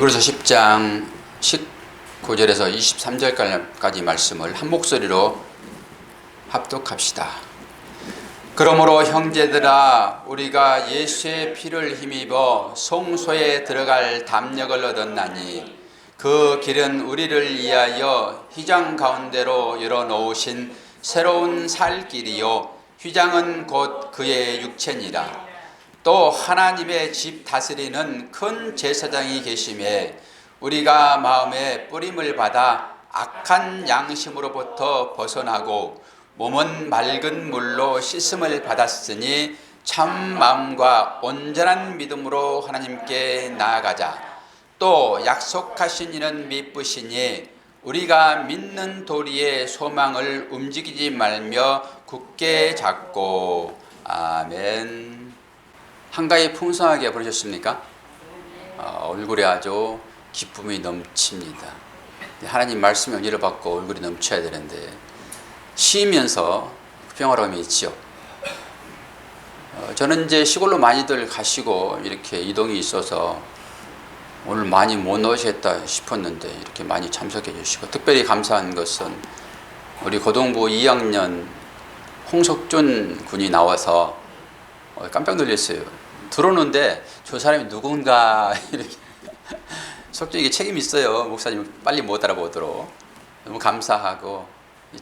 히브리서 10장 19절에서 23절까지 말씀을 한 목소리로 합독합시다. 그러므로 형제들아, 우리가 예수의 피를 힘입어 성소에 들어갈 담력을 얻었나니 그 길은 우리를 위하여 휘장 가운데로 열어놓으신 새로운 살 길이요, 휘장은 곧 그의 육체니라. 또 하나님의 집 다스리는 큰 제사장이 계심에 우리가 마음에 뿌림을 받아 악한 양심으로부터 벗어나고 몸은 맑은 물로 씻음을 받았으니 참 마음과 온전한 믿음으로 하나님께 나아가자. 또 약속하신 이는 미쁘시니 우리가 믿는 도리의 소망을 움직이지 말며 굳게 잡고. 아멘. 한가위 풍성하게 부르셨습니까? 얼굴에 아주 기쁨이 넘칩니다. 하나님 말씀 연기를 받고 얼굴이 넘쳐야 되는데 쉬면서 평화로움이 있죠. 저는 이제 시골로 많이들 가시고 이렇게 이동이 있어서 오늘 많이 못 오셨다 싶었는데 이렇게 많이 참석해 주시고, 특별히 감사한 것은 우리 고등부 2학년 홍석준 군이 나와서 깜짝 놀랐어요. 들어오는데 저 사람이 누군가 이렇게 석준에게 책임이 있어요. 목사님 빨리 못 알아보도록. 너무 감사하고,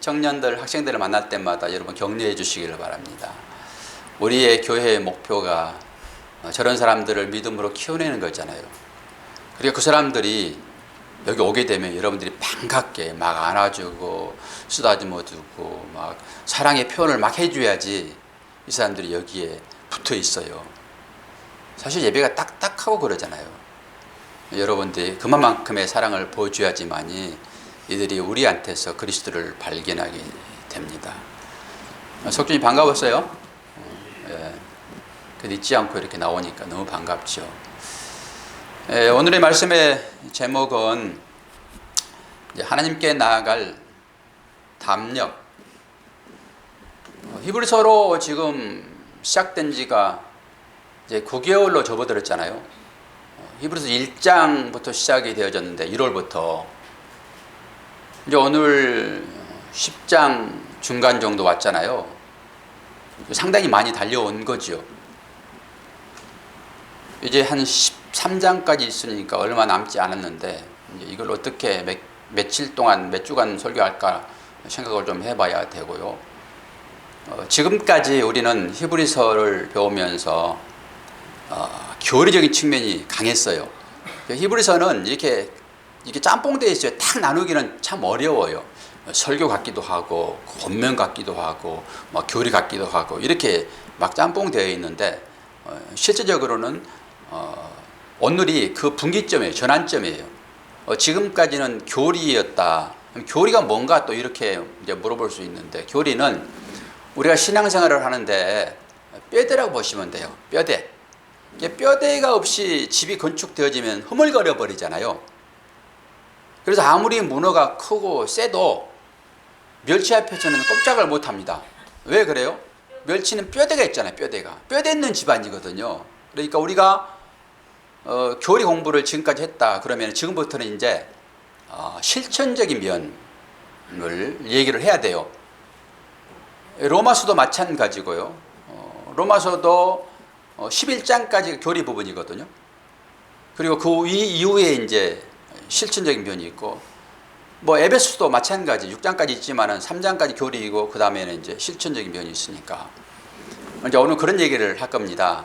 청년들, 학생들을 만날 때마다 여러분 격려해 주시기를 바랍니다. 우리의 교회의 목표가 저런 사람들을 믿음으로 키워내는 거잖아요. 그리고 그 사람들이 여기 오게 되면 여러분들이 반갑게 막 안아주고 쓰다듬어주고 막 사랑의 표현을 막 해줘야지 이 사람들이 여기에 붙어 있어요. 사실 예배가 딱딱하고 그러잖아요. 여러분들이 그만큼의 사랑을 보여줘야지만이 이들이 우리한테서 그리스도를 발견하게 됩니다. 석준이 반가웠어요. 예. 잊지 않고 이렇게 나오니까 너무 반갑죠. 예, 오늘의 말씀의 제목은 하나님께 나아갈 담력. 히브리서로 지금 시작된 지가 이제 9개월로 접어들었잖아요. 히브리서 1장부터 시작이 되어졌는데 1월부터 이제 오늘 10장 중간 정도 왔잖아요. 상당히 많이 달려온 거죠. 이제 한 13장까지 있으니까 얼마 남지 않았는데 이제 이걸 어떻게 며칠 동안 몇 주간 설교할까 생각을 좀 해봐야 되고요. 지금까지 우리는 히브리서를 배우면서 교리적인 측면이 강했어요. 히브리서는 이렇게 짬뽕되어 있어요. 딱 나누기는 참 어려워요. 설교 같기도 하고 권면 같기도 하고 막 교리 같기도 하고 이렇게 막 짬뽕되어 있는데 실제적으로는 오늘이 그 분기점이에요. 전환점이에요. 지금까지는 교리였다. 교리가 뭔가 또 이렇게 이제 물어볼 수 있는데, 교리는 우리가 신앙생활을 하는데 뼈대라고 보시면 돼요. 뼈대. 뼈대가 없이 집이 건축되어지면 흐물거려 버리잖아요. 그래서 아무리 문어가 크고 세도 멸치 앞에서는 꼼짝을 못합니다. 왜 그래요? 멸치는 뼈대가 있잖아요. 뼈대 있는 집안이거든요. 그러니까 우리가 교리 공부를 지금까지 했다 그러면 지금부터는 이제 실천적인 면을 얘기를 해야 돼요. 로마서도 마찬가지고요. 로마서도 11장까지 교리 부분이거든요. 그리고 그 이후에 이제 실천적인 면이 있고, 뭐 에베소도 마찬가지 6장까지 있지만은 3장까지 교리이고 그 다음에는 이제 실천적인 면이 있으니까 이제 오늘 그런 얘기를 할 겁니다.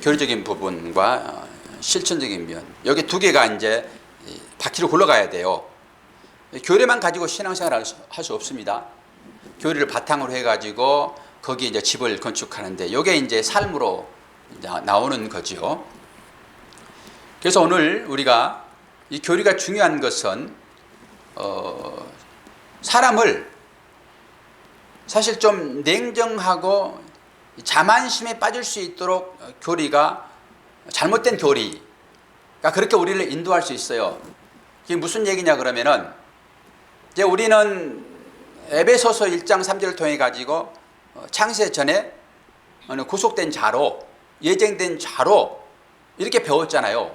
교리적인 부분과 실천적인 면, 여기 두 개가 이제 바퀴로 굴러가야 돼요. 교리만 가지고 신앙생활을 할 수 없습니다. 교리를 바탕으로 해가지고 거기에 이제 집을 건축하는데 이게 이제 삶으로 나오는 거죠. 그래서 오늘 우리가 이 교리가 중요한 것은 사람을 사실 좀 냉정하고 자만심에 빠질 수 있도록 교리가, 잘못된 교리가 그렇게 우리를 인도할 수 있어요. 이게 무슨 얘기냐 그러면은, 이제 우리는 에베소서 1장 3절을 통해 가지고 창세 전에 구속된 자로, 예정된 자로 이렇게 배웠잖아요.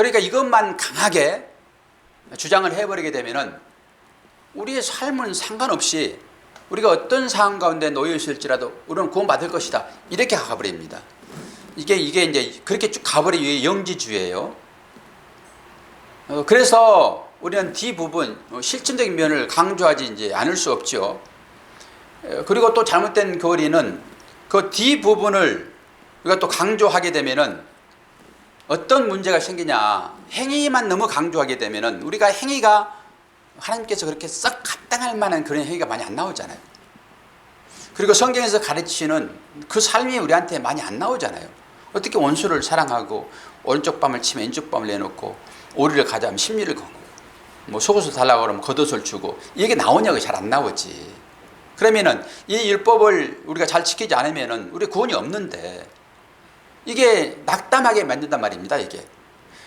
그러니까 이것만 강하게 주장을 해버리게 되면은 우리의 삶은 상관없이 우리가 어떤 상황 가운데 놓여 있을지라도 우리는 구원받을 것이다. 이렇게 가버립니다. 이게 이제 그렇게 쭉 가버리는 영지주의예요. 그래서 우리는 D 부분, 실천적인 면을 강조하지 이제 않을 수 없죠. 그리고 또 잘못된 교리는 그 D 부분을 우리가 또 강조하게 되면은 어떤 문제가 생기냐. 행위만 너무 강조하게 되면은 우리가 행위가 하나님께서 그렇게 썩 합당할 만한 그런 행위가 많이 안 나오잖아요. 그리고 성경에서 가르치는 그 삶이 우리한테 많이 안 나오잖아요. 어떻게 원수를 사랑하고 오른쪽 밤을 치면 왼쪽 밤을 내놓고 오리를 가자면 십리를 거고 뭐 속옷을 달라고 그러면 겉옷을 주고 이게 나오냐고 잘 안 나오지. 그러면은 이 율법을 우리가 잘 지키지 않으면은 우리 구원이 없는데 이게 낙담하게 만든단 말입니다. 이게.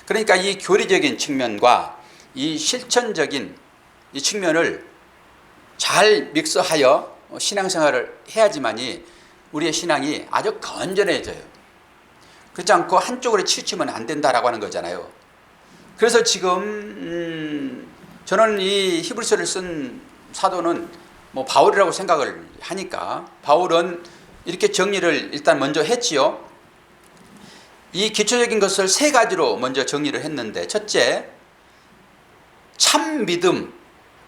그러니까 이 교리적인 측면과 이 실천적인 이 측면을 잘 믹스하여 신앙생활을 해야지만이 우리의 신앙이 아주 건전해져요. 그렇지 않고 한쪽으로 치우치면 안 된다라고 하는 거잖아요. 그래서 지금 저는 이 히브리서를 쓴 사도는 뭐 바울이라고 생각을 하니까 바울은 이렇게 정리를 일단 먼저 했지요. 이 기초적인 것을 세 가지로 먼저 정리를 했는데, 첫째, 참 믿음,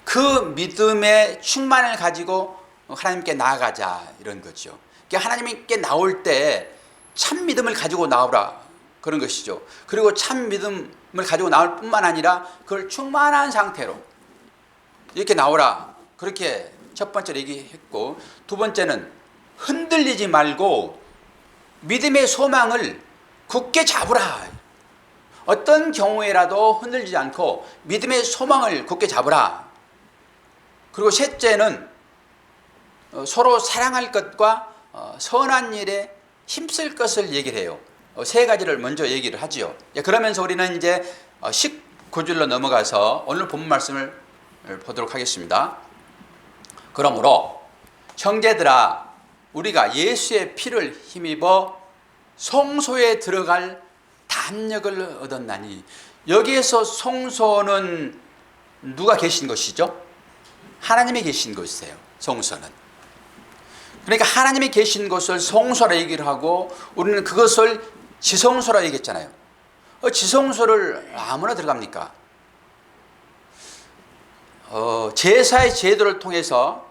그 믿음의 충만을 가지고 하나님께 나아가자, 이런 거죠. 그러니까 하나님께 나올 때 참 믿음을 가지고 나오라, 그런 것이죠. 그리고 참 믿음을 가지고 나올 뿐만 아니라 그걸 충만한 상태로 이렇게 나오라, 그렇게 첫 번째로 얘기했고, 두 번째는 흔들리지 말고 믿음의 소망을 굳게 잡으라. 어떤 경우에라도 흔들리지 않고 믿음의 소망을 굳게 잡으라. 그리고 셋째는 서로 사랑할 것과 선한 일에 힘쓸 것을 얘기를 해요. 세 가지를 먼저 얘기를 하지요. 그러면서 우리는 이제 19절로 넘어가서 오늘 본문 말씀을 보도록 하겠습니다. 그러므로 형제들아, 우리가 예수의 피를 힘입어 성소에 들어갈 담력을 얻었나니. 여기에서 성소는 누가 계신 것이죠? 하나님이 계신 곳이에요. 성소는. 그러니까 하나님이 계신 곳을 성소라 얘기를 하고 우리는 그것을 지성소라 얘기했잖아요. 지성소를 아무나 들어갑니까? 제사의 제도를 통해서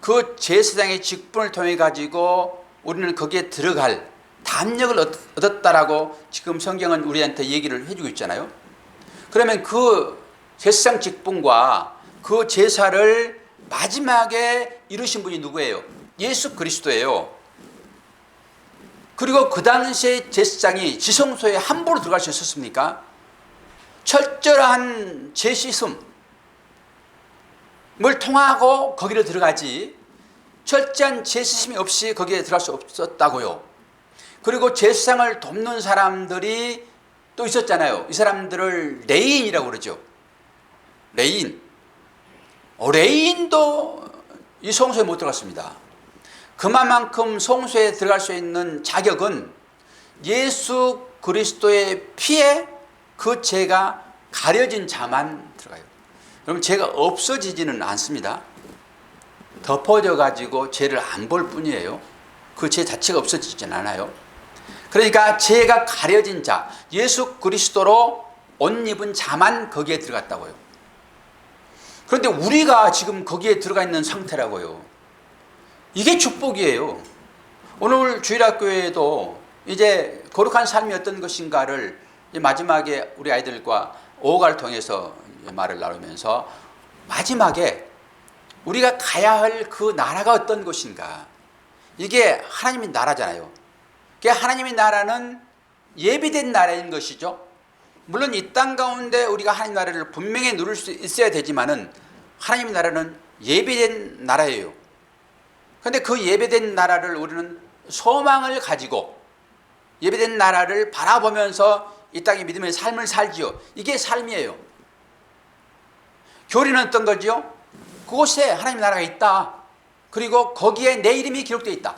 그 제사장의 직분을 통해 가지고 우리는 거기에 들어갈 담력을 얻었다라고 지금 성경은 우리한테 얘기를 해주고 있잖아요. 그러면 그 제사장 직분과 그 제사를 마지막에 이루신 분이 누구예요? 예수 그리스도예요. 그리고 그 당시에 제사장이 지성소에 함부로 들어갈 수 있었습니까? 철저한 제시슴을 통하고 거기로 들어가지 철저한 제시심이 없이 거기에 들어갈 수 없었다고요. 그리고 제사장을 돕는 사람들이 또 있었잖아요. 이 사람들을 레인이라고 그러죠. 레인. 레인도 이 성소에 못 들어갔습니다. 그만큼 성소에 들어갈 수 있는 자격은 예수 그리스도의 피에 그 죄가 가려진 자만 들어가요. 여러분, 죄가 없어지지는 않습니다. 덮어져 가지고 죄를 안 볼 뿐이에요. 그 죄 자체가 없어지진 않아요. 그러니까 죄가 가려진 자, 예수 그리스도로 옷 입은 자만 거기에 들어갔다고요. 그런데 우리가 지금 거기에 들어가 있는 상태라고요. 이게 축복이에요. 오늘 주일학교에도 이제 거룩한 삶이 어떤 것인가를 마지막에 우리 아이들과 오가를 통해서 말을 나누면서 마지막에 우리가 가야 할 그 나라가 어떤 것인가. 이게 하나님의 나라잖아요. 하나님의 나라는 예비된 나라인 것이죠. 물론 이 땅 가운데 우리가 하나님 나라를 분명히 누릴 수 있어야 되지만은 하나님의 나라는 예비된 나라예요. 그런데 그 예배된 나라를 우리는 소망을 가지고 예배된 나라를 바라보면서 이 땅의 믿음의 삶을 살지요. 이게 삶이에요. 교리는 어떤 거지요? 그곳에 하나님의 나라가 있다. 그리고 거기에 내 이름이 기록되어 있다.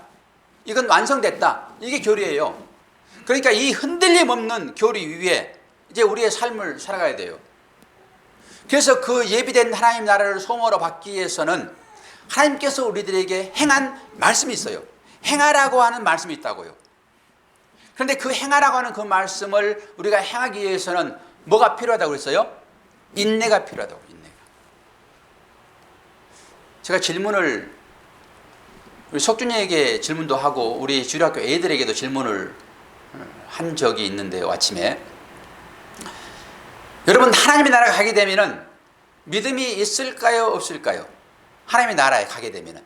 이건 완성됐다. 이게 교리예요. 그러니까 이 흔들림 없는 교리 위에 이제 우리의 삶을 살아가야 돼요. 그래서 그 예비된 하나님 나라를 소망으로 받기 위해서는 하나님께서 우리들에게 행한 말씀이 있어요. 행하라고 하는 말씀이 있다고요. 그런데 그 행하라고 하는 그 말씀을 우리가 행하기 위해서는 뭐가 필요하다고 그랬어요? 인내가 필요하다고. 인내가. 제가 질문을 우리 석준이에게 질문도 하고 우리 주일학교 애들에게도 질문을 한 적이 있는데요. 아침에 여러분, 하나님의 나라에 가게 되면은 믿음이 있을까요? 없을까요? 하나님의 나라에 가게 되면은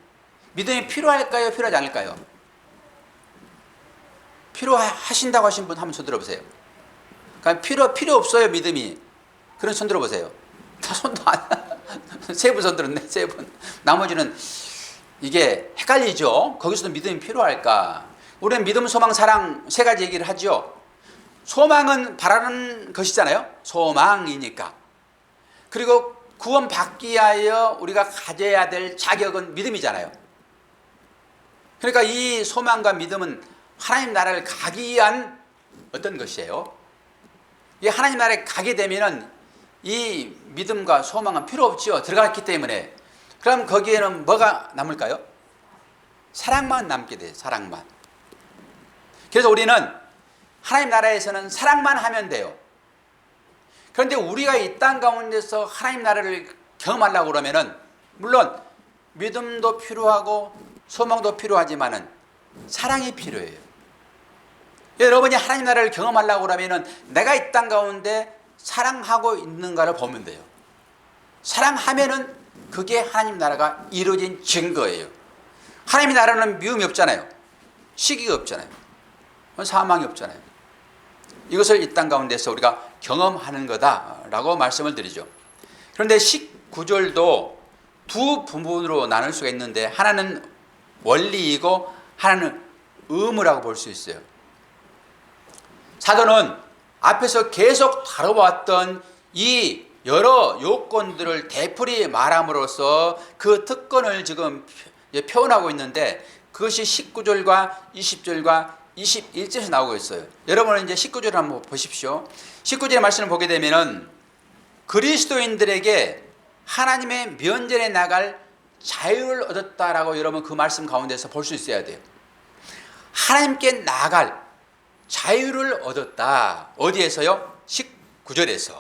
믿음이 필요할까요? 필요하지 않을까요? 필요하신다고 하신 분 한번 손 들어보세요. 그러니까 필요 없어요, 믿음이. 그런 손 들어보세요. 다 손도 안, 세 분 손 들었네, 세 분. 나머지는 이게 헷갈리죠. 거기서도 믿음이 필요할까? 우리는 믿음, 소망, 사랑 세 가지 얘기를 하죠. 소망은 바라는 것이잖아요. 소망이니까. 그리고 구원받기 위하여 우리가 가져야 될 자격은 믿음이잖아요. 그러니까 이 소망과 믿음은 하나님 나라를 가기 위한 어떤 것이에요? 이 하나님 나라에 가게 되면은 이 믿음과 소망은 필요 없지요. 들어갔기 때문에. 그럼 거기에는 뭐가 남을까요? 사랑만 남게 돼요. 사랑만. 그래서 우리는 하나님 나라에서는 사랑만 하면 돼요. 그런데 우리가 이 땅 가운데서 하나님 나라를 경험하려고 그러면은 물론 믿음도 필요하고 소망도 필요하지만은 사랑이 필요해요. 여러분이 하나님 나라를 경험하려고 그러면은 내가 이 땅 가운데 사랑하고 있는가를 보면 돼요. 사랑하면은 그게 하나님 나라가 이루어진 증거예요. 하나님의 나라는 미움이 없잖아요. 시기가 없잖아요. 사망이 없잖아요. 이것을 이 땅 가운데서 우리가 경험하는 거다라고 말씀을 드리죠. 그런데 19절도 두 부분으로 나눌 수가 있는데 하나는 원리이고 하나는 의무라고 볼 수 있어요. 사도는 앞에서 계속 다뤄왔던 이 여러 요건들을 되풀이 말함으로써 그 특권을 지금 표현하고 있는데 그것이 19절과 20절과 21절에서 나오고 있어요. 여러분은 이제 19절을 한번 보십시오. 19절의 말씀을 보게 되면은 그리스도인들에게 하나님의 면전에 나갈 자유를 얻었다라고 여러분 그 말씀 가운데서 볼 수 있어야 돼요. 하나님께 나갈 자유를 얻었다. 어디에서요? 19절에서.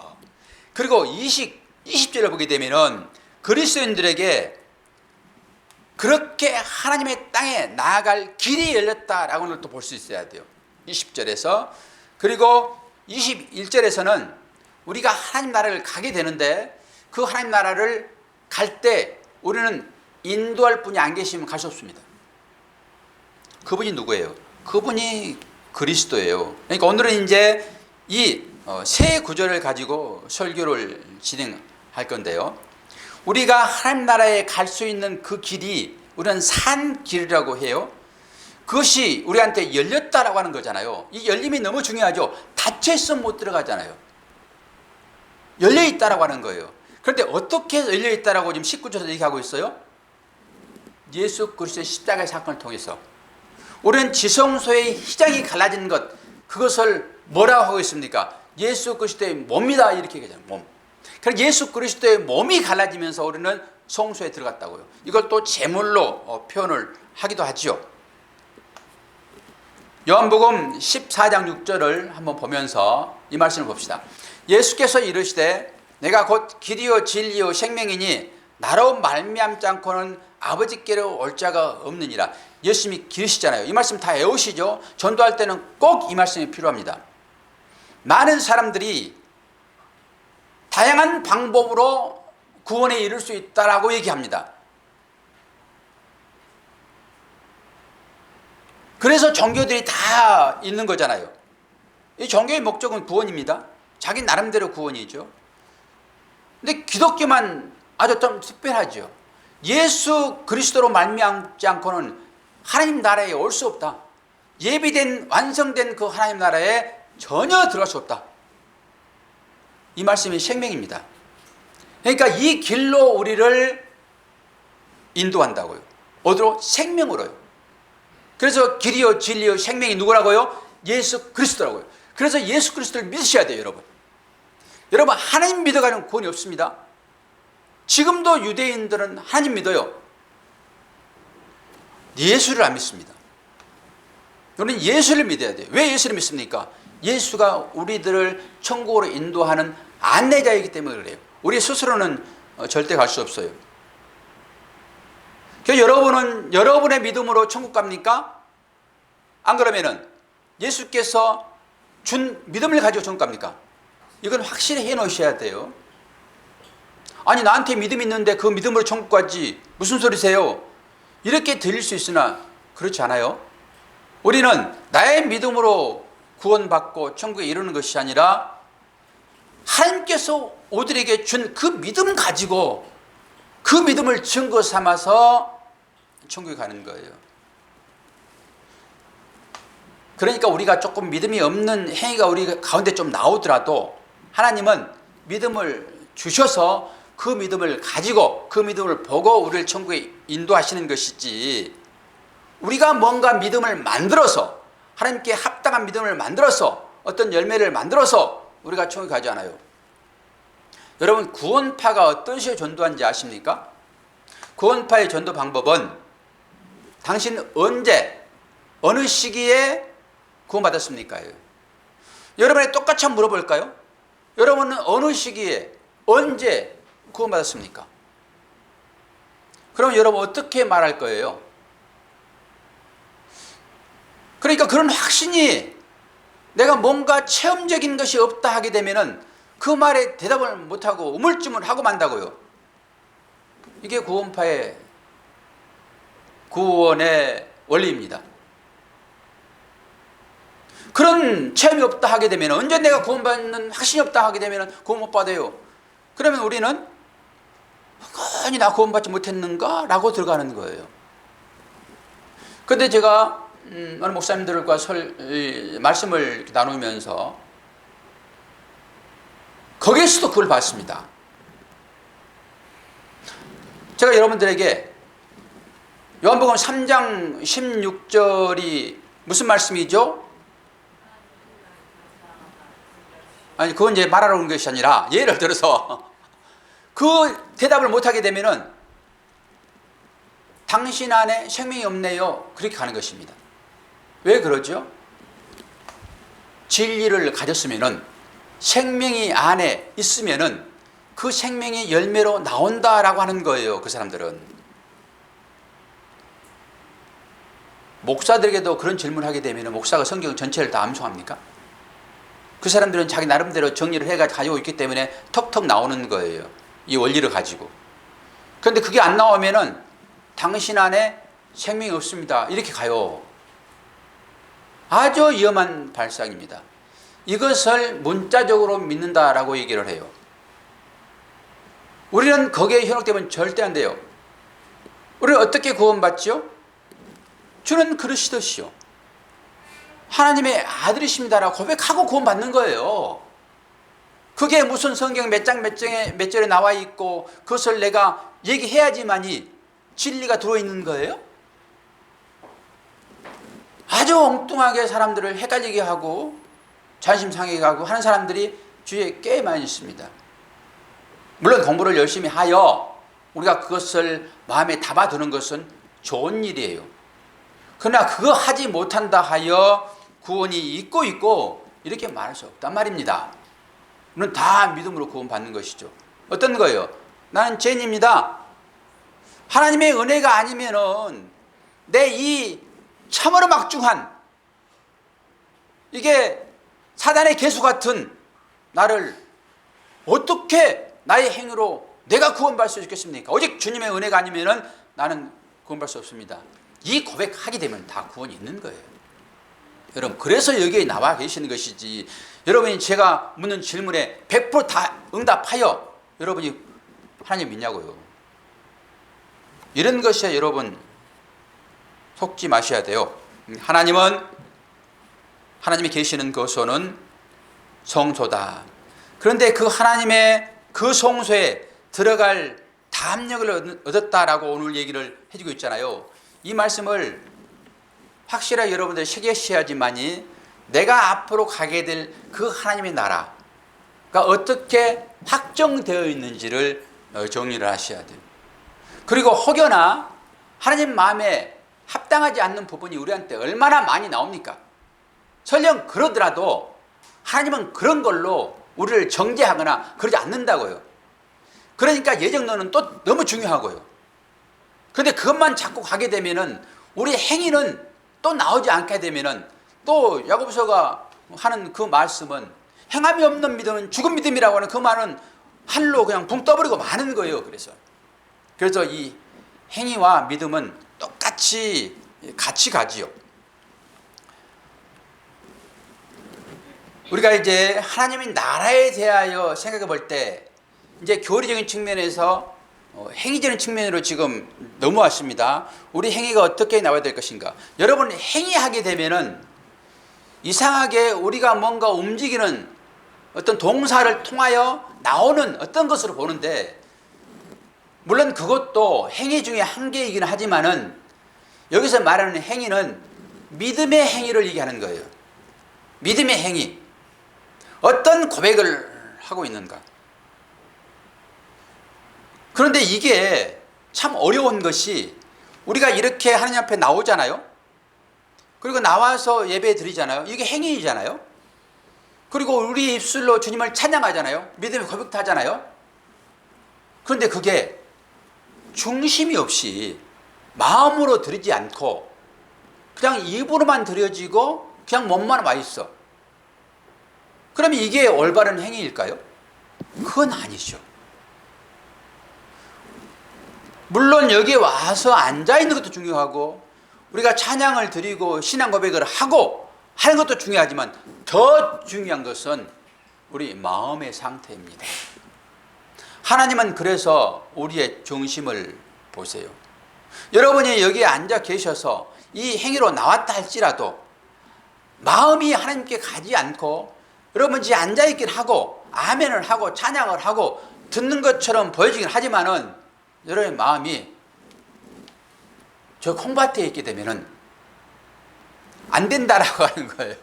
그리고 20절을 보게 되면은 그리스도인들에게 그렇게 하나님의 땅에 나아갈 길이 열렸다라고는 또 볼 수 있어야 돼요. 20절에서. 그리고 21절에서는 우리가 하나님 나라를 가게 되는데 그 하나님 나라를 갈 때 우리는 인도할 분이 안 계시면 갈 수 없습니다. 그분이 누구예요? 그분이 그리스도예요. 그러니까 오늘은 이제 이 세 구절을 가지고 설교를 진행할 건데요. 우리가 하나님 나라에 갈 수 있는 그 길이 우리는 산 길이라고 해요. 그것이 우리한테 열렸다라고 하는 거잖아요. 이 열림이 너무 중요하죠. 닫혀 있으면 못 들어가잖아요. 열려 있다라고 하는 거예요. 그런데 어떻게 열려 있다라고 지금 19절에서 얘기하고 있어요? 예수 그리스도의 십자가의 사건을 통해서 우리는 지성소의 희장이 갈라진 것, 그것을 뭐라고 하고 있습니까? 예수 그리스도의 몸이다 이렇게 얘기하잖아요. 몸. 그럼 예수 그리스도의 몸이 갈라지면서 우리는 성소에 들어갔다고요. 이걸 또 제물로 표현을 하기도 하죠. 요한복음 14장 6절을 한번 보면서 이 말씀을 봅시다. 예수께서 이르시되 내가 곧 길이요 진리요 생명이니 나로 말미암지 않고는 아버지께로 올 자가 없느니라. 예수님이 길이시잖아요. 이 말씀 다 외우시죠. 전도할 때는 꼭 이 말씀이 필요합니다. 많은 사람들이 다양한 방법으로 구원에 이를 수 있다라고 얘기합니다. 그래서 종교들이 다 있는 거잖아요. 이 종교의 목적은 구원입니다. 자기 나름대로 구원이죠. 근데 기독교만 아주 좀 특별하죠. 예수 그리스도로 말미암지 않고는 하나님 나라에 올 수 없다. 예비된 완성된 그 하나님 나라에 전혀 들어갈 수 없다. 이 말씀이 생명입니다. 그러니까 이 길로 우리를 인도한다고요. 어디로? 생명으로요. 그래서 길이요 진리요 생명이 누구라고요? 예수 그리스도라고요. 그래서 예수 그리스도를 믿으셔야 돼요, 여러분. 여러분, 하나님 믿어가는 구원이 없습니다. 지금도 유대인들은 하나님 믿어요. 예수를 안 믿습니다. 우리는 예수를 믿어야 돼요. 왜 예수를 믿습니까? 예수가 우리들을 천국으로 인도하는 안내자이기 때문에 그래요. 우리 스스로는 절대 갈 수 없어요. 그래서 여러분은 여러분의 믿음으로 천국 갑니까? 안 그러면은 예수께서 준 믿음을 가지고 천국 갑니까? 이건 확실히 해 놓으셔야 돼요. 아니, 나한테 믿음이 있는데 그 믿음으로 천국 가지, 무슨 소리세요? 이렇게 들릴 수 있으나 그렇지 않아요. 우리는 나의 믿음으로 구원받고 천국에 이르는 것이 아니라 하나님께서 우리에게 준 그 믿음 가지고 그 믿음을 증거 삼아서 천국에 가는 거예요. 그러니까 우리가 조금 믿음이 없는 행위가 우리 가운데 좀 나오더라도 하나님은 믿음을 주셔서 그 믿음을 가지고 그 믿음을 보고 우리를 천국에 인도하시는 것이지, 우리가 뭔가 믿음을 만들어서 하나님께 합당한 믿음을 만들어서 어떤 열매를 만들어서 우리가 천국에 가지 않아요. 여러분, 구원파가 어떤 식으로 전도하는지 아십니까? 구원파의 전도 방법은 당신 언제 어느 시기에 구원받았습니까? 여러분이 똑같이 한번 물어볼까요? 여러분은 어느 시기에 언제 구원받았습니까? 그럼 여러분 어떻게 말할 거예요? 그러니까 그런 확신이, 내가 뭔가 체험적인 것이 없다 하게 되면은 그 말에 대답을 못하고 우물쭈물하고 만다고요. 이게 구원파의 구원의 원리입니다. 그런 체험이 없다 하게 되면, 언제 내가 구원받는 확신이 없다 하게 되면 구원 못 받아요. 그러면 우리는 괜히 나 구원받지 못했는가? 라고 들어가는 거예요. 그런데 제가 어느 목사님들과 말씀을 나누면서 거기에서도 그걸 봤습니다. 제가 여러분들에게 요한복음 3장 16절이 무슨 말씀이죠? 아니, 그건 이제 말하러 온 것이 아니라, 예를 들어서 그 대답을 못하게 되면은 당신 안에 생명이 없네요, 그렇게 가는 것입니다. 왜 그러죠? 진리를 가졌으면은, 생명이 안에 있으면은 그 생명이 열매로 나온다라고 하는 거예요. 그 사람들은. 목사들에게도 그런 질문을 하게 되면 목사가 성경 전체를 다 암송합니까? 그 사람들은 자기 나름대로 정리를 해가지고 가지고 있기 때문에 턱턱 나오는 거예요. 이 원리를 가지고. 그런데 그게 안 나오면은 당신 안에 생명이 없습니다, 이렇게 가요. 아주 위험한 발상입니다. 이것을 문자적으로 믿는다라고 얘기를 해요. 우리는 거기에 현혹되면 절대 안 돼요. 우리는 어떻게 구원받지요? 주는 그러시듯이요, 하나님의 아들이십니다라고 고백하고 구원받는 거예요. 그게 무슨 성경 몇 장 몇 절에 나와 있고 그것을 내가 얘기해야지만이 진리가 들어있는 거예요? 아주 엉뚱하게 사람들을 헷갈리게 하고 자존심 상하게 하고 하는 사람들이 주위에 꽤 많이 있습니다. 물론 공부를 열심히 하여 우리가 그것을 마음에 담아두는 것은 좋은 일이에요. 그러나 그거 하지 못한다 하여 구원이 있고 이렇게 말할 수 없단 말입니다. 우리는 다 믿음으로 구원받는 것이죠. 어떤 거예요? 나는 죄인입니다. 하나님의 은혜가 아니면은 내 이 참으로 막중한, 이게 사단의 개수 같은 나를 어떻게 나의 행위로 내가 구원받을 수 있겠습니까? 오직 주님의 은혜가 아니면은 나는 구원받을 수 없습니다. 이 고백하게 되면 다 구원이 있는 거예요. 여러분, 그래서 여기에 나와 계시는 것이지, 여러분이 제가 묻는 질문에 100% 다 응답하여 여러분이 하나님 믿냐고요. 이런 것에 여러분 속지 마셔야 돼요. 하나님이 계시는 곳은 성소다. 그런데 그 하나님의 그 성소에 들어갈 담력을 얻었다라고 오늘 얘기를 해주고 있잖아요. 이 말씀을 확실하게 여러분들 새기셔야지만이 내가 앞으로 가게 될 그 하나님의 나라, 어떻게 확정되어 있는지를 정리를 하셔야 돼요. 그리고 혹여나 하나님 마음에 합당하지 않는 부분이 우리한테 얼마나 많이 나옵니까? 설령 그러더라도 하나님은 그런 걸로 우리를 정죄하거나 그러지 않는다고요. 그러니까 예정론은 또 너무 중요하고요. 그런데 그것만 자꾸 가게 되면은 우리 행위는 또 나오지 않게 되면은 또 야고보서가 하는 그 말씀은 행함이 없는 믿음은 죽은 믿음이라고 하는 그 말은 할로 그냥 붕 떠버리고 마는 거예요. 그래서 이 행위와 믿음은 똑같이 같이 가지요. 우리가 이제 하나님의 나라에 대하여 생각해 볼 때 이제 교리적인 측면에서 행위적인 측면으로 지금 넘어왔습니다. 우리 행위가 어떻게 나와야 될 것인가? 여러분, 행위하게 되면은 이상하게 우리가 뭔가 움직이는 어떤 동사를 통하여 나오는 어떤 것으로 보는데, 물론 그것도 행위 중에 한 개이긴 하지만은 여기서 말하는 행위는 믿음의 행위를 얘기하는 거예요. 믿음의 행위. 어떤 고백을 하고 있는가? 그런데 이게 참 어려운 것이, 우리가 이렇게 하나님 앞에 나오잖아요. 그리고 나와서 예배 드리잖아요. 이게 행위잖아요. 그리고 우리 입술로 주님을 찬양하잖아요. 믿음의 고백도 하잖아요. 그런데 그게 중심이 없이 마음으로 드리지 않고 그냥 입으로만 드려지고 그냥 몸만 와 있어. 그러면 이게 올바른 행위일까요? 그건 아니죠. 물론 여기에 와서 앉아있는 것도 중요하고 우리가 찬양을 드리고 신앙 고백을 하고 하는 것도 중요하지만 더 중요한 것은 우리 마음의 상태입니다. 하나님은 그래서 우리의 중심을 보세요. 여러분이 여기에 앉아 계셔서 이 행위로 나왔다 할지라도 마음이 하나님께 가지 않고 여러분 지금 앉아있긴 하고 아멘을 하고 찬양을 하고 듣는 것처럼 보여지긴 하지만은 여러분의 마음이 저 콩밭에 있게 되면은 안 된다라고 하는 거예요.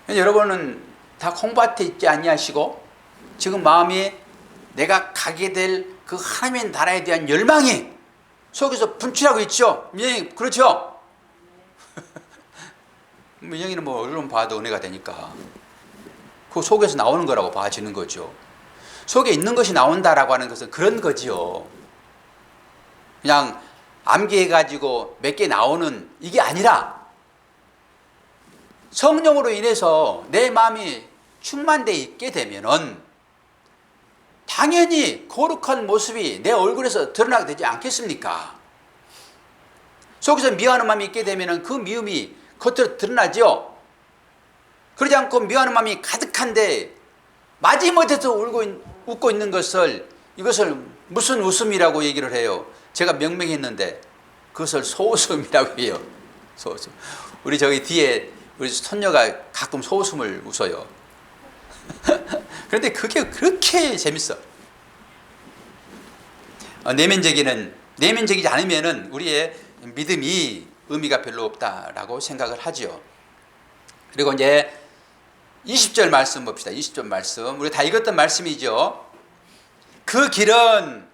여러분은 다 콩밭에 있지 아니하시고 지금 마음이 내가 가게 될 그 하나님의 나라에 대한 열망이 속에서 분출하고 있죠. 민영이 그렇죠? 민영이는 뭐 얼른 봐도 은혜가 되니까 그 속에서 나오는 거라고 봐지는 거죠. 속에 있는 것이 나온다라고 하는 것은 그런 거지요. 그냥 암기해가지고 몇 개 나오는 이게 아니라 성령으로 인해서 내 마음이 충만되어 있게 되면은 당연히 거룩한 모습이 내 얼굴에서 드러나게 되지 않겠습니까? 속에서 미워하는 마음이 있게 되면은 그 미움이 겉으로 드러나죠. 그러지 않고 미워하는 마음이 가득한데 마지못해서 웃고 있는 것을, 이것을 무슨 웃음이라고 얘기를 해요. 제가 명명히 했는데 그것을 소웃음이라고 해요. 소웃음. 우리 저기 뒤에 우리 손녀가 가끔 소웃음을 웃어요. 그런데 그게 그렇게 재밌어. 내면적이지 않으면은 우리의 믿음이 의미가 별로 없다라고 생각을 하죠. 그리고 이제 20절 말씀 봅시다. 20절 말씀. 우리 다 읽었던 말씀이죠. 그 길은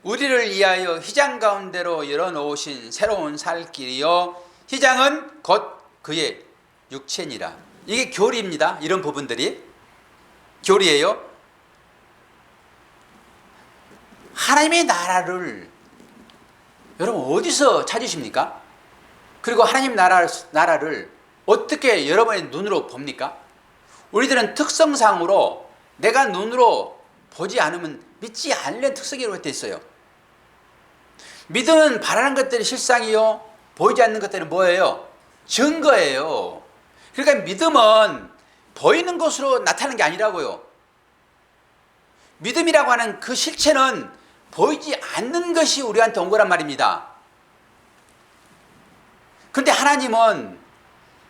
우리를 위하여 휘장 가운데로 열어놓으신 새로운 살 길이요. 휘장은 곧 그의 육체니라. 이게 교리입니다. 이런 부분들이 교리예요. 하나님의 나라를 여러분 어디서 찾으십니까? 그리고 하나님 나라를 어떻게 여러분의 눈으로 봅니까? 우리들은 특성상으로 내가 눈으로 보지 않으면 믿지 않는 특성이라고 되어 있어요. 믿음은 바라는 것들이 실상이요, 보이지 않는 것들은 뭐예요? 증거예요. 그러니까 믿음은 보이는 것으로 나타나는 게 아니라고요. 믿음이라고 하는 그 실체는 보이지 않는 것이 우리한테 온 거란 말입니다. 그런데 하나님은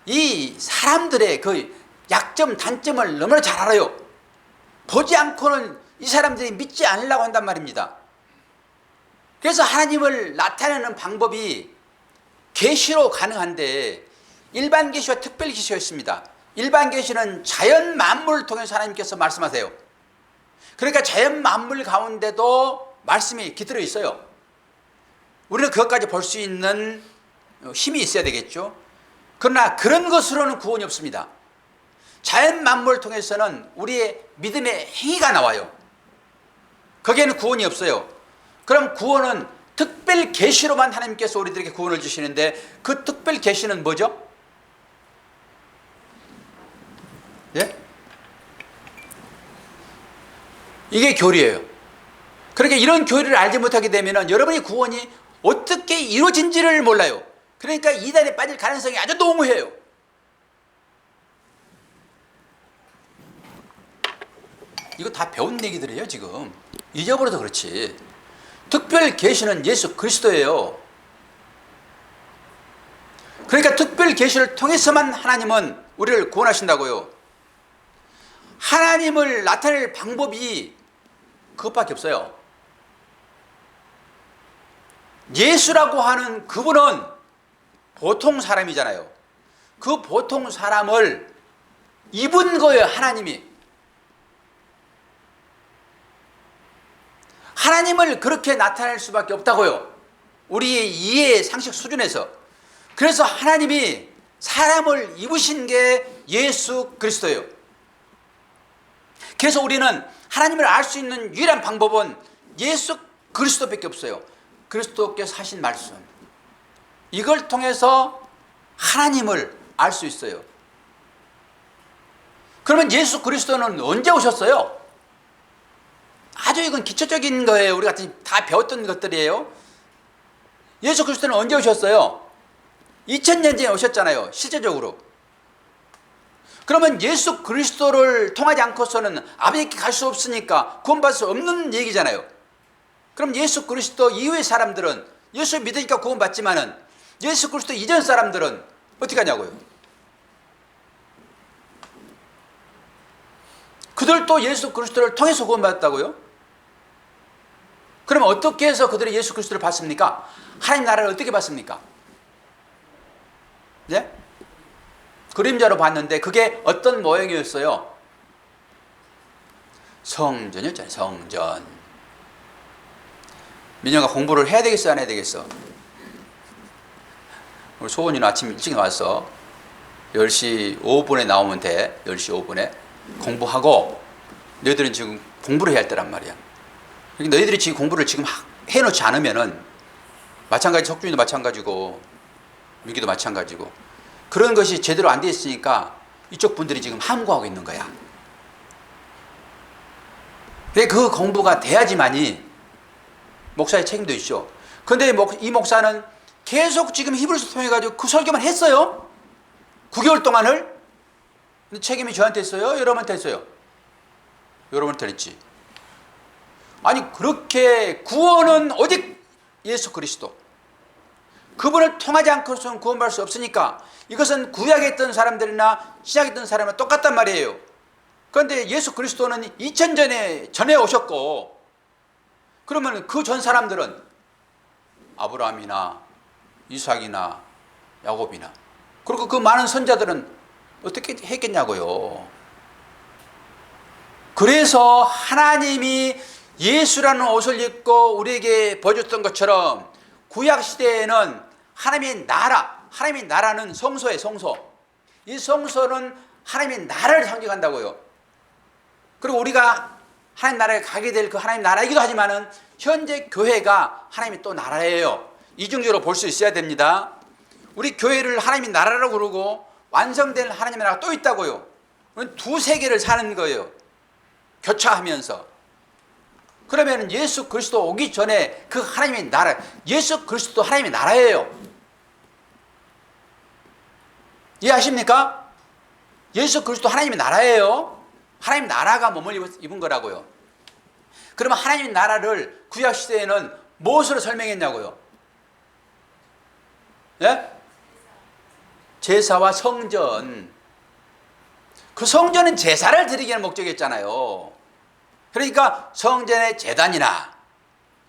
이 사람들의 그 약점, 단점을 너무나 잘 알아요. 보지 않고는 이 사람들이 믿지 않으려고 한단 말입니다. 그래서 하나님을 나타내는 방법이 계시로 가능한데 일반 계시와 특별 계시가 있습니다. 일반 계시는 자연 만물을 통해서 하나님께서 말씀하세요. 그러니까 자연 만물 가운데도 말씀이 깃들어 있어요. 우리는 그것까지 볼 수 있는 힘이 있어야 되겠죠. 그러나 그런 것으로는 구원이 없습니다. 자연 만물을 통해서는 우리의 믿음의 행위가 나와요. 거기에는 구원이 없어요. 그럼 구원은 특별 계시로만 하나님께서 우리들에게 구원을 주시는데 그 특별 계시는 뭐죠? 예? 이게 교리예요. 그러니까 이런 교리를 알지 못하게 되면 여러분의 구원이 어떻게 이루어진지를 몰라요. 그러니까 이단에 빠질 가능성이 아주 농후해요. 이거 다 배운 얘기들이에요. 지금 잊어버려서 그렇지. 특별 계시는 예수 그리스도예요. 그러니까 특별 계시를 통해서만 하나님은 우리를 구원하신다고요. 하나님을 나타낼 방법이 그것밖에 없어요. 예수라고 하는 그분은 보통 사람이잖아요. 그 보통 사람을 입은 거예요. 하나님을 그렇게 나타낼 수밖에 없다고요. 우리의 이해 상식 수준에서. 그래서 하나님이 사람을 입으신 게 예수 그리스도예요. 그래서 우리는 하나님을 알 수 있는 유일한 방법은 예수 그리스도밖에 없어요. 그리스도께서 하신 말씀. 이걸 통해서 하나님을 알 수 있어요. 그러면 예수 그리스도는 언제 오셨어요? 아주 이건 기초적인 거예요. 우리가 다 배웠던 것들이에요. 예수 그리스도는 언제 오셨어요? 2000년 전에 오셨잖아요. 실제적으로. 그러면 예수 그리스도를 통하지 않고서는 아버지께 갈 수 없으니까 구원받을 수 없는 얘기잖아요. 그럼 예수 그리스도 이후의 사람들은 예수 믿으니까 구원받지만은 예수 그리스도 이전 사람들은 어떻게 하냐고요? 그들도 예수 그리스도를 통해서 구원받았다고요? 그럼 어떻게 해서 그들이 예수 그리스도를 봤습니까? 하나님 나라를 어떻게 봤습니까? 네? 그림자로 봤는데 그게 어떤 모양이었어요? 성전이었잖아요. 성전. 민영아 공부를 해야 되겠어 안 해야 되겠어? 우리 소원이는 아침 일찍 나와서 10시 5분에 나오면 돼. 10시 5분에 공부하고 너희들은 지금 공부를 해야 할 때란 말이야. 그러니까 너희들이 지금 공부를 지금 해놓지 않으면은 마찬가지 석준이도 마찬가지고 민기도 마찬가지고 그런 것이 제대로 안 돼 있으니까 이쪽 분들이 지금 함구하고 있는 거야. 그 공부가 돼야지만이 목사의 책임도 있죠. 그런데 이 목사는 계속 지금 히브리서 통해가지고 그 설교만 했어요. 9개월 동안을. 근데 책임이 저한테 있어요? 여러분한테 있어요? 여러분한테 있지. 아니 그렇게 구원은 오직 예수 그리스도. 그분을 통하지 않고서는 구원받을 수 없으니까 이것은 구약에 있던 사람들이나 신약에 있던 사람은 똑같단 말이에요. 그런데 예수 그리스도는 2000년 전에 오셨고 그러면 그 전 사람들은 아브라함이나 이삭이나 야곱이나 그리고 그 많은 선자들은 어떻게 했겠냐고요. 그래서 하나님이 예수라는 옷을 입고 우리에게 보여줬던 것처럼 구약시대에는 하나님의 나라는 성소예요. 성소. 이 성소는 하나님의 나라를 상징한다고요. 그리고 우리가 하나님 나라에 가게 될 그 하나님 나라이기도 하지만은 현재 교회가 하나님의 또 나라예요. 이중적으로 볼 수 있어야 됩니다. 우리 교회를 하나님의 나라라고 그러고 완성된 하나님의 나라가 또 있다고요. 두 세계를 사는 거예요. 교차하면서. 그러면 예수 그리스도 오기 전에 그 하나님의 나라, 예수 그리스도 하나님의 나라예요. 이해하십니까? 예수 그리스도 하나님의 나라예요. 하나님 나라가 몸을 입은 거라고요. 그러면 하나님의 나라를 구약시대에는 무엇으로 설명했냐고요? 예? 제사와 성전. 그 성전은 제사를 드리기 위한 목적이었잖아요. 그러니까 성전의 제단이나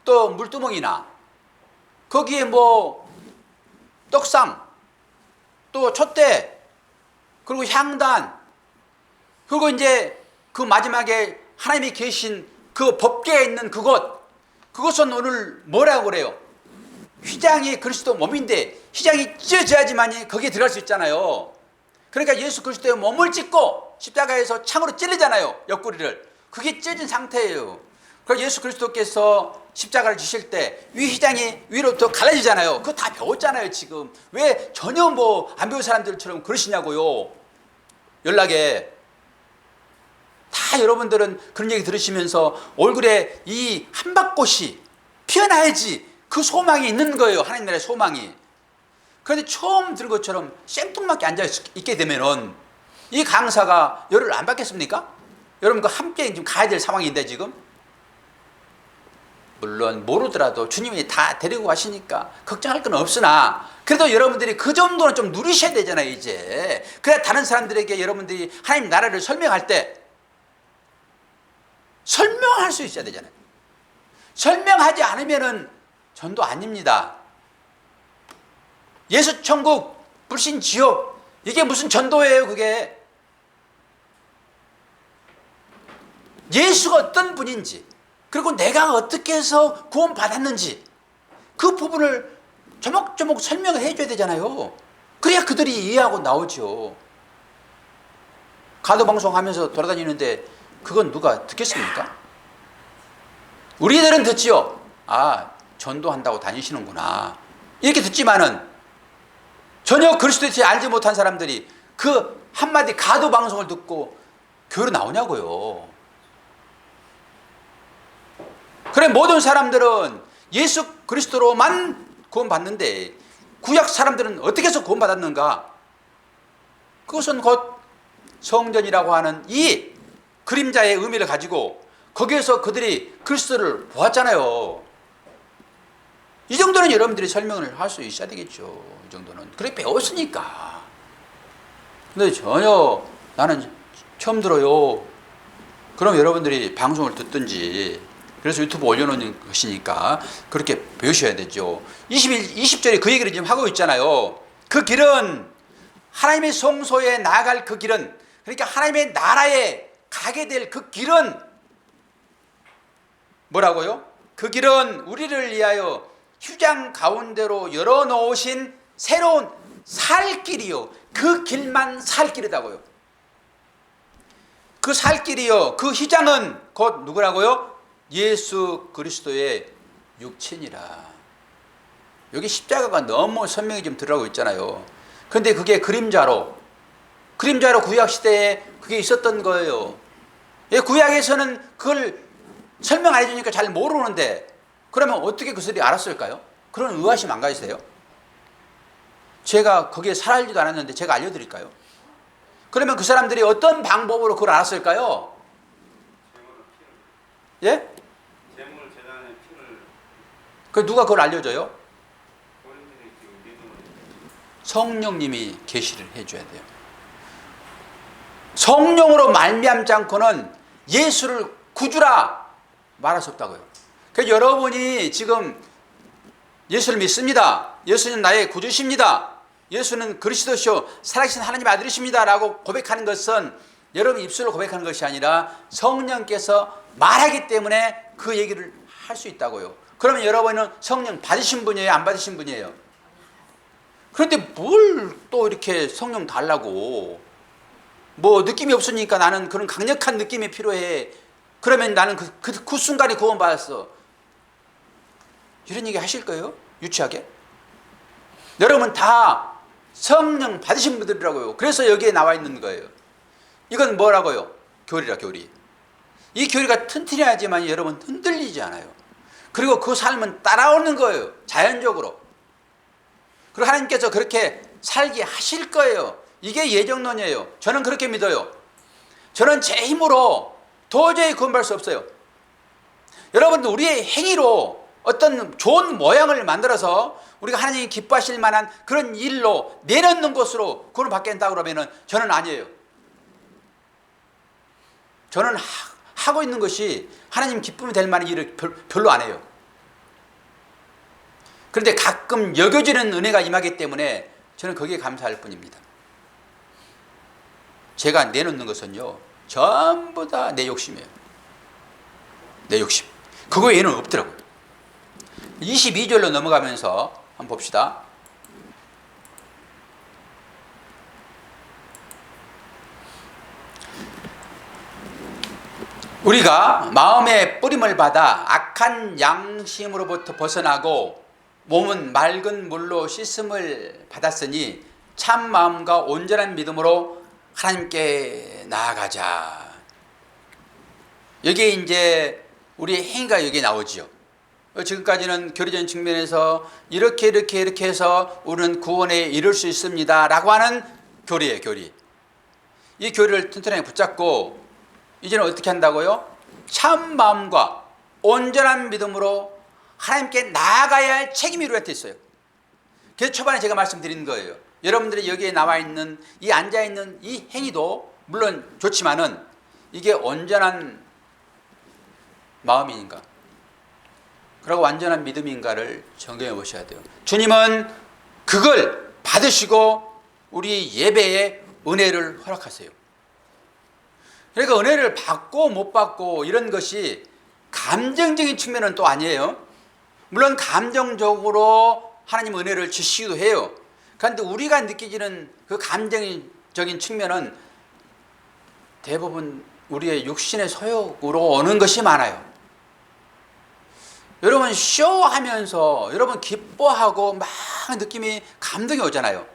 또 물두멍이나 거기에 뭐 떡상 또 촛대 그리고 향단, 그리고 이제 그 마지막에 하나님이 계신 그 법궤에 있는 그것은 오늘 뭐라고 그래요? 휘장이 그리스도 몸인데 휘장이 찢어져야지만 거기에 들어갈 수 있잖아요. 그러니까 예수 그리스도의 몸을 찢고 십자가에서 창으로 찔리잖아요. 옆구리를. 그게 찢어진 상태예요. 그래서 예수 그리스도께서 십자가를 지실 때 위 휘장이 위로부터 갈라지잖아요. 그거 다 배웠잖아요. 지금 왜 전혀 뭐 안 배운 사람들처럼 그러시냐고요. 연락에 다 여러분들은 그런 얘기 들으시면서 얼굴에 이 한박꽃이 피어나야지 그 소망이 있는 거예요. 하나님 나라의 소망이. 그런데 처음 들은 것처럼 생뚱맞게 앉아 있게 되면은 이 강사가 열을 안 받겠습니까? 여러분 그 함께 지금 가야 될 상황인데 지금 물론 모르더라도 주님이 다 데리고 가시니까 걱정할 건 없으나 그래도 여러분들이 그 정도는 좀 누리셔야 되잖아요. 이제 그래야 다른 사람들에게 여러분들이 하나님 나라를 설명할 때 설명할 수 있어야 되잖아요. 설명하지 않으면은 전도 아닙니다. 예수 천국, 불신 지옥, 이게 무슨 전도예요, 그게? 예수가 어떤 분인지, 그리고 내가 어떻게 해서 구원받았는지, 그 부분을 조목조목 설명을 해줘야 되잖아요. 그래야 그들이 이해하고 나오죠. 가도방송 하면서 돌아다니는데, 그건 누가 듣겠습니까? 우리들은 듣지요. 아, 전도한다고 다니시는구나. 이렇게 듣지만은, 전혀 그리스도에 대해 알지 못한 사람들이 그 한마디 가도 방송을 듣고 교회로 나오냐고요. 그래 모든 사람들은 예수 그리스도로만 구원받는데 구약 사람들은 어떻게 해서 구원받았는가? 그것은 곧 성전이라고 하는 이 그림자의 의미를 가지고 거기에서 그들이 그리스도를 보았잖아요. 이 정도는 여러분들이 설명을 할 수 있어야 되겠죠. 이 정도는. 그렇게 배웠으니까. 근데 전혀 나는 처음 들어요. 그럼 여러분들이 방송을 듣든지, 그래서 유튜브 올려놓는 것이니까 그렇게 배우셔야 되죠. 20절에 그 얘기를 지금 하고 있잖아요. 그 길은 하나님의 성소에 나아갈 그 길은, 그러니까 하나님의 나라에 가게 될 그 길은 뭐라고요? 그 길은 우리를 위하여 휴장 가운데로 열어놓으신 새로운 살 길이요. 그 길만 살 길이다고요. 그 살 길이요. 그 휴장은 곧 누구라고요? 예수 그리스도의 육체니라. 여기 십자가가 너무 선명히 좀 들어가고 있잖아요. 그런데 그게 그림자로 구약시대에 그게 있었던 거예요. 구약에서는 그걸 설명 안 해주니까 잘 모르는데 그러면 어떻게 그들이 알았을까요? 그런 의아심 안 가지세요? 제가 거기에 살지도 않았는데 제가 알려드릴까요? 그러면 그 사람들이 어떤 방법으로 그걸 알았을까요? 예? 재물 재단의 피를. 그 누가 그걸 알려줘요? 성령님이 계시를 해줘야 돼요. 성령으로 말미암지 않고는 예수를 구주라 말할 수 없다고요. 그래서 여러분이 지금 예수를 믿습니다. 예수는 나의 구주십니다. 예수는 그리스도시요 살아계신 하나님의 아들이십니다 라고 고백하는 것은 여러분 입술로 고백하는 것이 아니라 성령께서 말하기 때문에 그 얘기를 할 수 있다고요. 그러면 여러분은 성령 받으신 분이에요? 안 받으신 분이에요? 그런데 뭘 또 이렇게 성령 달라고, 뭐 느낌이 없으니까 나는 그런 강력한 느낌이 필요해. 그러면 나는 그 순간에 구원받았어. 이런 얘기 하실 거예요? 유치하게? 여러분 다 성령 받으신 분들이라고요. 그래서 여기에 나와 있는 거예요. 이건 뭐라고요? 교리라, 교리. 이 교리가 튼튼해야지만 여러분 흔들리지 않아요. 그리고 그 삶은 따라오는 거예요. 자연적으로. 그리고 하나님께서 그렇게 살게 하실 거예요. 이게 예정론이에요. 저는 그렇게 믿어요. 저는 제 힘으로 도저히 구원받을 수 없어요. 여러분들 우리의 행위로 어떤 좋은 모양을 만들어서 우리가 하나님이 기뻐하실 만한 그런 일로 내놓는 것으로 구원을 받겠다 그러면 저는 아니에요. 저는 하고 있는 것이 하나님 기쁨이 될 만한 일을 별로 안 해요. 그런데 가끔 여겨지는 은혜가 임하기 때문에 저는 거기에 감사할 뿐입니다. 제가 내놓는 것은요 전부 다 내 욕심이에요. 내 욕심. 그거 외에는 없더라고요. 22절로 넘어가면서 한번 봅시다. 우리가 마음의 뿌림을 받아 악한 양심으로부터 벗어나고 몸은 맑은 물로 씻음을 받았으니 참 마음과 온전한 믿음으로 하나님께 나아가자. 여기에 이제 우리의 행위가 여기에 나오지요. 지금까지는 교리적인 측면에서 이렇게 해서 우리는 구원에 이를 수 있습니다 라고 하는 교리예요. 교리. 이 교리를 튼튼하게 붙잡고 이제는 어떻게 한다고요? 참 마음과 온전한 믿음으로 하나님께 나아가야 할 책임이 우리한테 있어요. 그래서 초반에 제가 말씀드린 거예요. 여러분들이 여기에 나와 있는 이 앉아있는 이 행위도 물론 좋지만은 이게 온전한 마음인가 그리고 완전한 믿음인가를 점검해 보셔야 돼요. 주님은 그걸 받으시고 우리 예배에 은혜를 허락하세요. 그러니까 은혜를 받고 못 받고 이런 것이 감정적인 측면은 또 아니에요. 물론 감정적으로 하나님 은혜를 주시기도 해요. 그런데 우리가 느끼지는 그 감정적인 측면은 대부분 우리의 육신의 소욕으로 오는 것이 많아요. 여러분 쇼하면서 여러분 기뻐하고 막 느낌이 감동이 오잖아요.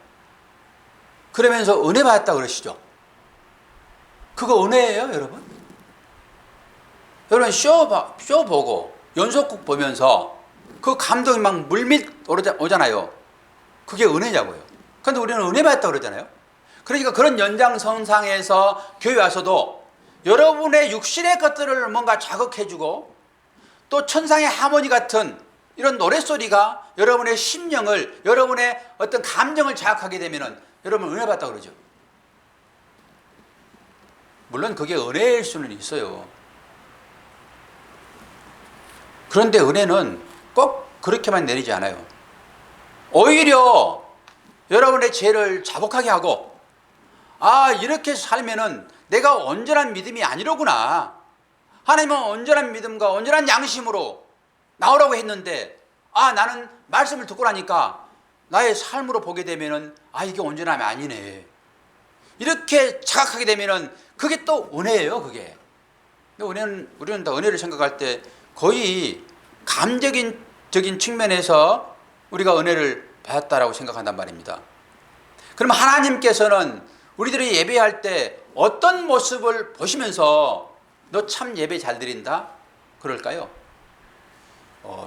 그러면서 은혜 받았다 그러시죠. 그거 은혜예요, 여러분? 여러분 쇼 보고 연속극 보면서 그 감동이 막 물밀 오잖아요. 그게 은혜냐고요. 그런데 우리는 은혜 받았다 그러잖아요. 그러니까 그런 연장선상에서 교회 와서도 여러분의 육신의 것들을 뭔가 자극해주고 또 천상의 하모니 같은 이런 노랫소리가 여러분의 심령을 여러분의 어떤 감정을 자극하게 되면 여러분 은혜 받았다 그러죠. 물론 그게 은혜일 수는 있어요. 그런데 은혜는 꼭 그렇게만 내리지 않아요. 오히려 여러분의 죄를 자복하게 하고 이렇게 살면은 내가 온전한 믿음이 아니로구나. 하나님은 온전한 믿음과 온전한 양심으로 나오라고 했는데 나는 말씀을 듣고 나니까 나의 삶으로 보게 되면은 이게 온전함이 아니네. 이렇게 자각하게 되면은 그게 또 은혜예요, 그게. 근데 우리는 다 은혜를 생각할 때 거의 감정적인 측면에서 우리가 은혜를 받았다라고 생각한단 말입니다. 그럼 하나님께서는 우리들이 예배할 때 어떤 모습을 보시면서 너 참 예배 잘 드린다? 그럴까요?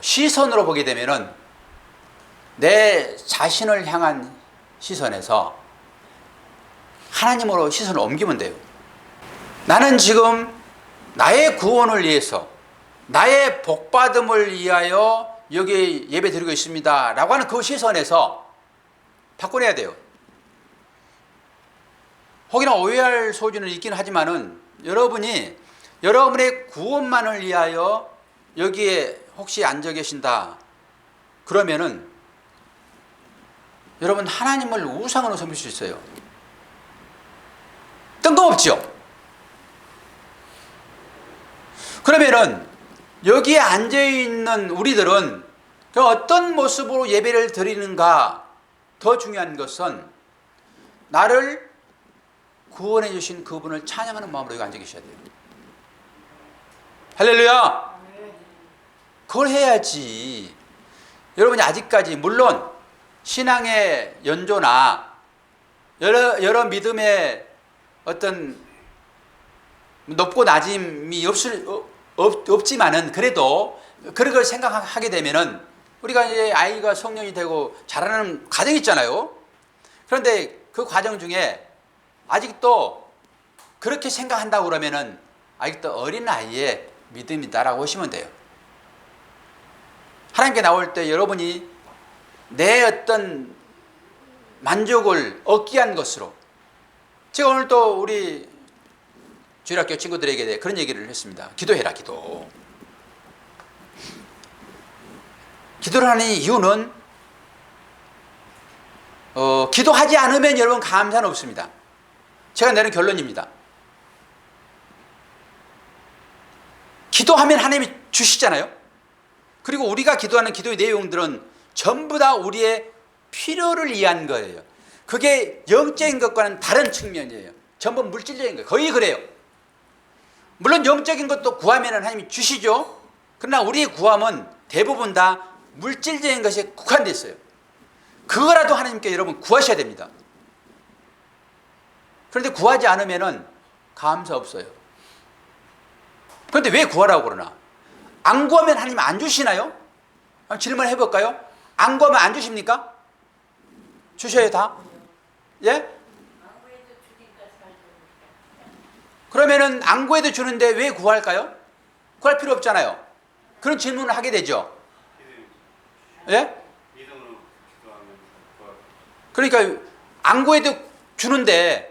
시선으로 보게 되면은 내 자신을 향한 시선에서 하나님으로 시선을 옮기면 돼요. 나는 지금 나의 구원을 위해서 나의 복받음을 위하여 여기 예배 드리고 있습니다 라고 하는 그 시선에서 바꿔내야 돼요. 혹여나 오해할 소지는 있긴 하지만은 여러분이 여러분의 구원만을 위하여 여기에 혹시 앉아 계신다 그러면은 여러분 하나님을 우상으로 섬길 수 있어요. 뜬금없죠. 그러면은 여기에 앉아있는 우리들은 어떤 모습으로 예배를 드리는가. 더 중요한 것은 나를 구원해 주신 그분을 찬양하는 마음으로 여기 앉아 계셔야 돼요. 할렐루야. 그걸 해야지. 여러분이 아직까지 물론 신앙의 연조나 여러 믿음의 어떤 높고 낮음이 없지만은 그래도 그런 걸 생각하게 되면은 우리가 이제 아이가 성년이 되고 자라는 과정이 있잖아요. 그런데 그 과정 중에 아직도 그렇게 생각한다고 그러면은 아직도 어린 나이에 믿음이다라고 하시면 돼요. 하나님께 나올 때 여러분이 내 어떤 만족을 얻기 위한 것으로 제가 오늘 또 우리 주일학교 친구들에게 그런 얘기를 했습니다. 기도해라, 기도. 기도를 하는 이유는 기도하지 않으면 여러분 감사는 없습니다. 제가 내는 결론입니다. 기도하면 하나님이 주시잖아요. 그리고 우리가 기도하는 기도의 내용들은 전부 다 우리의 필요를 위한 거예요. 그게 영적인 것과는 다른 측면이에요. 전부 물질적인 거예요. 거의 그래요. 물론 영적인 것도 구하면 하나님이 주시죠. 그러나 우리의 구함은 대부분 다 물질적인 것에 국한되어 있어요. 그거라도 하나님께 여러분 구하셔야 됩니다. 그런데 구하지 않으면 감사 없어요. 그런데 왜 구하라고 그러나? 안 구하면 하나님 안 주시나요? 질문해 볼까요? 안 구하면 안 주십니까? 주셔요 다? 예? 그러면은 안 구해도 주는데 왜 구할까요? 구할 필요 없잖아요. 그런 질문을 하게 되죠. 예? 믿음으로 기도하면 그러니까 안 구해도 주는데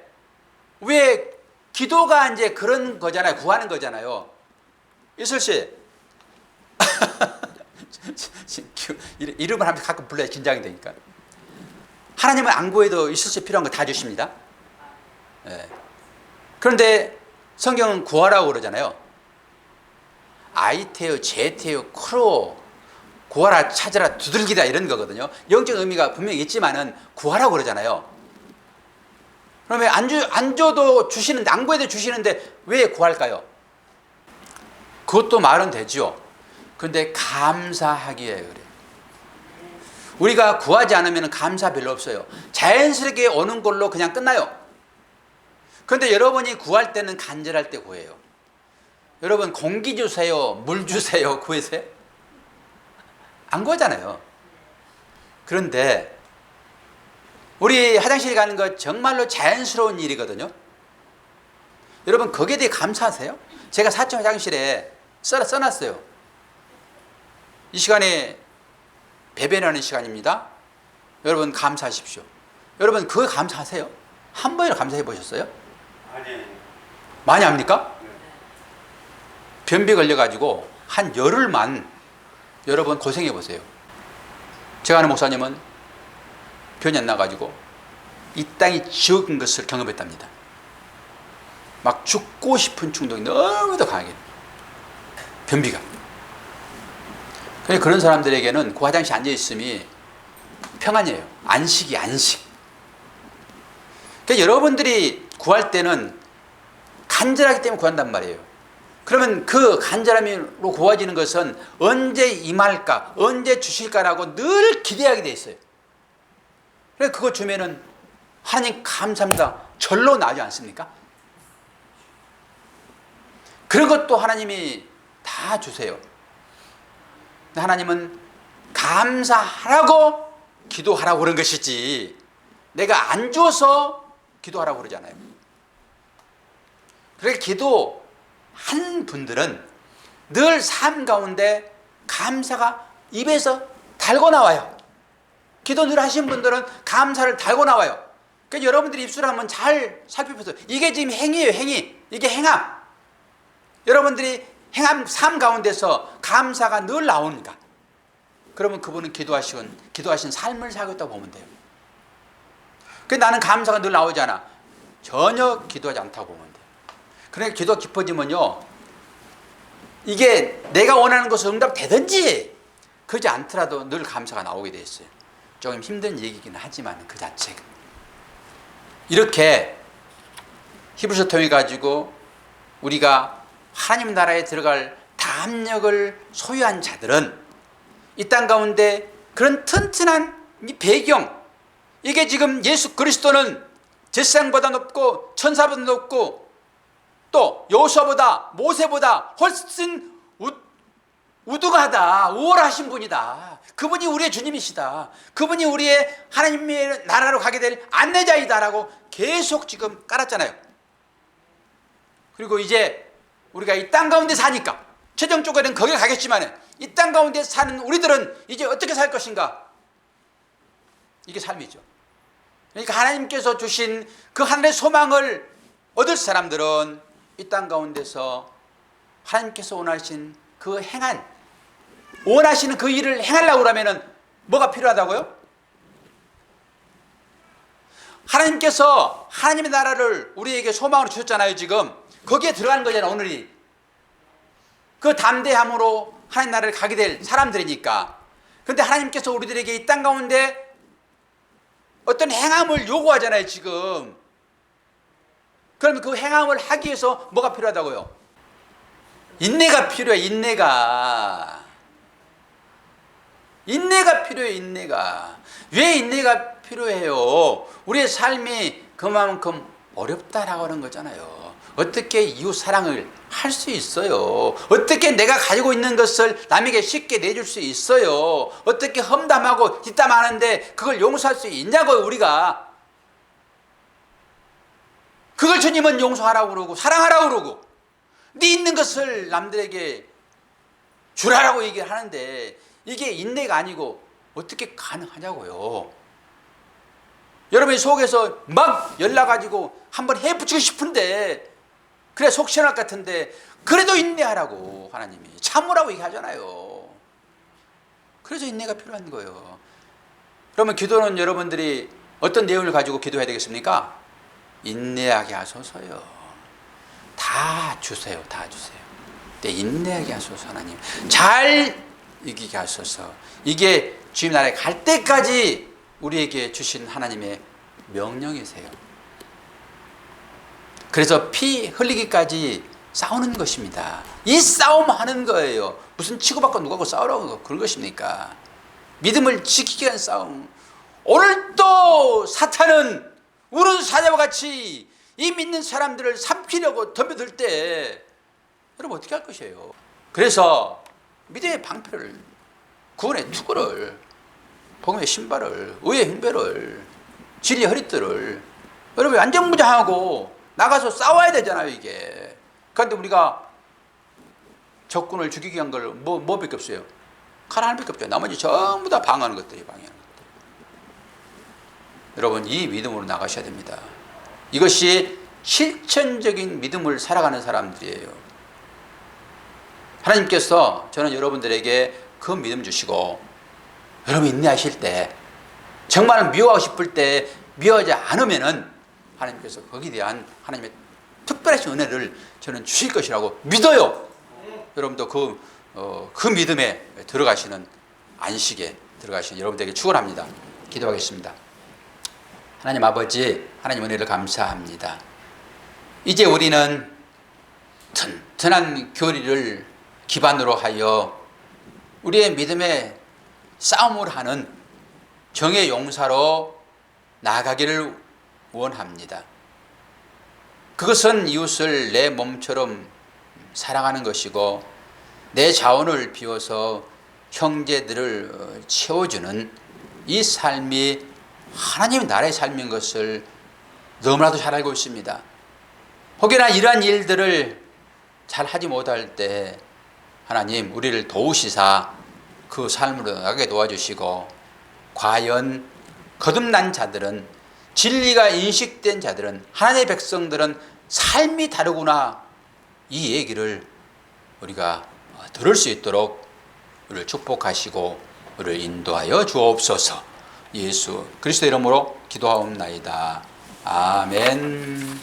왜 기도가 이제 그런 거잖아요. 구하는 거잖아요. 이슬 씨. 이름을 하면 가끔 불러야 긴장이 되니까. 하나님은 안 구해도 이슬 씨 필요한 거 다 주십니다. 예. 그런데 성경은 구하라고 그러잖아요. 아이테오, 제테오, 크로, 구하라, 찾아라, 두들기다 이런 거거든요. 영적 의미가 분명히 있지만은 구하라고 그러잖아요. 그러면 안 줘도 주시는데, 안 구해도 주시는데 왜 구할까요? 그것도 말은 되죠. 그런데 감사하기에 그래요. 우리가 구하지 않으면 감사 별로 없어요. 자연스럽게 오는 걸로 그냥 끝나요. 그런데 여러분이 구할 때는 간절할 때 구해요. 여러분 공기 주세요, 물 주세요 구하세요? 안 구하잖아요. 그런데 우리 화장실 가는 거 정말로 자연스러운 일이거든요. 여러분 거기에 대해 감사하세요? 제가 4층 화장실에 써놨어요. 이 시간에 배변하는 시간입니다. 여러분 감사하십시오. 여러분 그거 감사하세요? 한 번이나 감사해 보셨어요? 아니. 많이 합니까? 변비 걸려가지고 한 열흘만 여러분 고생해 보세요. 제가 아는 목사님은 변이 안 나가지고 이 땅이 지옥인 것을 경험했답니다. 막 죽고 싶은 충동이 너무도 강하게 변비가. 그런 사람들에게는 그 화장실에 앉아있음이 평안이에요. 안식이 안식. 그러니까 여러분들이 구할 때는 간절하기 때문에 구한단 말이에요. 그러면 그 간절함으로 구해지는 것은 언제 임할까, 언제 주실까라고 늘 기대하게 돼 있어요. 그래서 그거 주면은 하나님 감사합니다. 절로 나오지 않습니까? 그런 것도 하나님이 다 주세요. 하나님은 감사하라고 기도하라고 그런 것이지 내가 안 줘서 기도하라고 그러잖아요. 그래서 기도한 분들은 늘 삶 가운데 감사가 입에서 달고 나와요. 기도 늘 하신 분들은 감사를 달고 나와요. 그러니까 여러분들이 입술을 한번 잘 살펴보세요. 이게 지금 행위예요, 행위. 이게 행함. 여러분들이 행함 삶 가운데서 감사가 늘 나오니까 그러면 그분은 기도하신 삶을 살고 있다고 보면 돼요. 근데 나는 감사가 늘 나오잖아. 전혀 기도하지 않다고 보면 돼요. 그러니까 기도가 깊어지면요 이게 내가 원하는 것을 응답되든지 그러지 않더라도 늘 감사가 나오게 돼 있어요. 조금 힘든 얘기긴 하지만 그 자체가 이렇게 히브리서 통해 가지고 우리가 하나님 나라에 들어갈 담력을 소유한 자들은 이 땅 가운데 그런 튼튼한 이 배경, 이게 지금 예수 그리스도는 제사장보다 높고 천사보다 높고 또 여호수아보다 모세보다 훨씬 우등하다, 우월하신 분이다. 그분이 우리의 주님이시다. 그분이 우리의 하나님의 나라로 가게 될 안내자이다라고 계속 지금 깔았잖아요. 그리고 이제 우리가 이 땅 가운데 사니까 최종적으로는 거기에 가겠지만 이 땅 가운데 사는 우리들은 이제 어떻게 살 것인가? 이게 삶이죠. 그러니까 하나님께서 주신 그 하늘의 소망을 얻을 사람들은 이 땅 가운데서 하나님께서 원하시는 그 일을 행하려고 그러면은 뭐가 필요하다고요? 하나님께서 하나님의 나라를 우리에게 소망으로 주셨잖아요. 지금 거기에 들어가는 거잖아요. 오늘이 그 담대함으로 하나님 나라를 가게 될 사람들이니까. 그런데 하나님께서 우리들에게 이 땅 가운데 어떤 행함을 요구하잖아요. 지금 그러면 그 행함을 하기 위해서 뭐가 필요하다고요? 인내가 필요해. 인내가 필요해. 인내가. 왜 인내가 필요해요? 우리의 삶이 그만큼 어렵다라고 하는 거잖아요. 어떻게 이웃 사랑을 할 수 있어요? 어떻게 내가 가지고 있는 것을 남에게 쉽게 내줄 수 있어요? 어떻게 험담하고 뒷담하는데 그걸 용서할 수 있냐고요. 우리가 그걸 주님은 용서하라고 그러고 사랑하라고 그러고 네 있는 것을 남들에게 주라라고 얘기를 하는데 이게 인내가 아니고 어떻게 가능하냐고요. 여러분이 속에서 막 연락가지고 한번 해붙이고 싶은데 그래 속 시원할 것 같은데 그래도 인내하라고 하나님이 참으라고 얘기하잖아요. 그래서 인내가 필요한 거예요. 그러면 기도는 여러분들이 어떤 내용을 가지고 기도해야 되겠습니까? 인내하게 하소서요. 다 주세요. 다 주세요. 네, 인내하게 하소서. 하나님 잘 이기게 하소서. 이게 주님 나라에 갈 때까지 우리에게 주신 하나님의 명령이세요. 그래서 피 흘리기까지 싸우는 것입니다. 이 싸움 하는 거예요. 무슨 치고받고 누가고 싸우라고 그런 것입니까? 믿음을 지키기 위한 싸움. 오늘 또 사탄은 우는 사자와 같이 이 믿는 사람들을 삼키려고 덤벼들 때 여러분 어떻게 할 것이에요? 그래서 믿음의 방패를, 구원의 투구를, 복음의 신발을, 의의 흉배를, 진리의 허리띠를 여러분 안전무장하고 나가서 싸워야 되잖아요. 이게. 그런데 우리가 적군을 죽이기 위한 걸 뭐밖에 없어요? 칼 하나밖에 없죠. 나머지 전부 다 방어하는 것들이 방해하는 것들. 여러분 이 믿음으로 나가셔야 됩니다. 이것이 실천적인 믿음을 살아가는 사람들이에요. 하나님께서 저는 여러분들에게 그 믿음 주시고 여러분 인내하실 때 정말 미워하고 싶을 때 미워하지 않으면은 하나님께서 거기에 대한 하나님의 특별하신 은혜를 저는 주실 것이라고 믿어요. 여러분도 그 믿음에 들어가시는 안식에 들어가시는 여러분들에게 축원합니다. 기도하겠습니다. 하나님 아버지, 하나님 은혜를 감사합니다. 이제 우리는 튼튼한 교리를 기반으로 하여 우리의 믿음의 싸움을 하는 정의 용사로 나아가기를 원합니다. 그것은 이웃을 내 몸처럼 사랑하는 것이고 내 자원을 비워서 형제들을 채워주는 이 삶이 하나님의 나라의 삶인 것을 너무나도 잘 알고 있습니다. 혹여나 이러한 일들을 잘 하지 못할 때 하나님 우리를 도우시사 그 삶으로 나가게 도와주시고 과연 거듭난 자들은 진리가 인식된 자들은 하나님의 백성들은 삶이 다르구나 이 얘기를 우리가 들을 수 있도록 우리를 축복하시고 우리를 인도하여 주옵소서. 예수 그리스도 이름으로 기도하옵나이다. 아멘.